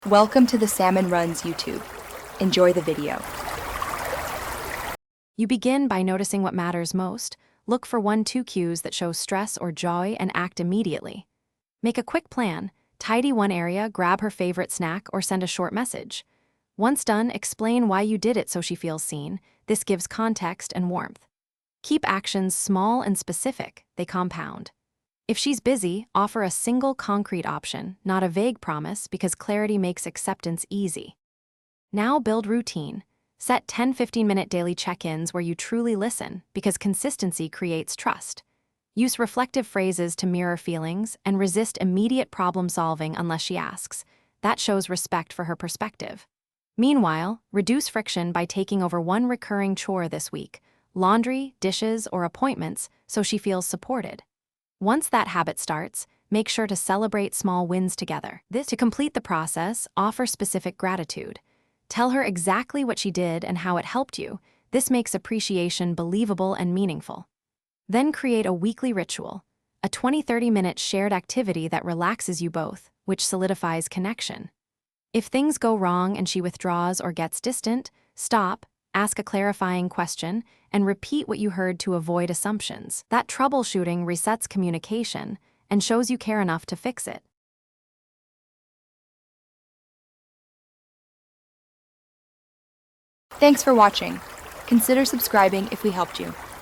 Welcome to the Salmon Runs YouTube. Enjoy the video. You begin by noticing what matters most. Look for 1-2 cues that show stress or joy and act immediately. Make a quick plan. Tidy one area, grab her favorite snack, or send a short message. Once done, explain why you did it so she feels seen. This gives context and warmth. Keep actions small and specific. They compound. If she's busy, offer a single concrete option, not a vague promise, because clarity makes acceptance easy. Now build routine. Set 10-15-minute daily check-ins where you truly listen, because consistency creates trust. Use reflective phrases to mirror feelings and resist immediate problem-solving unless she asks. That shows respect for her perspective. Meanwhile, reduce friction by taking over one recurring chore this week, laundry, dishes, or appointments, so she feels supported. Once that habit starts, make sure to celebrate small wins together. To complete the process, offer specific gratitude. Tell her exactly what she did and how it helped you. This makes appreciation believable and meaningful. Then create a weekly ritual, a 20-30-minute shared activity that relaxes you both, which solidifies connection. If things go wrong and she withdraws or gets distant, stop, ask a clarifying question, and repeat what you heard to avoid assumptions. That troubleshooting resets communication and shows you care enough to fix it. Thanks for watching. Consider subscribing if we helped you.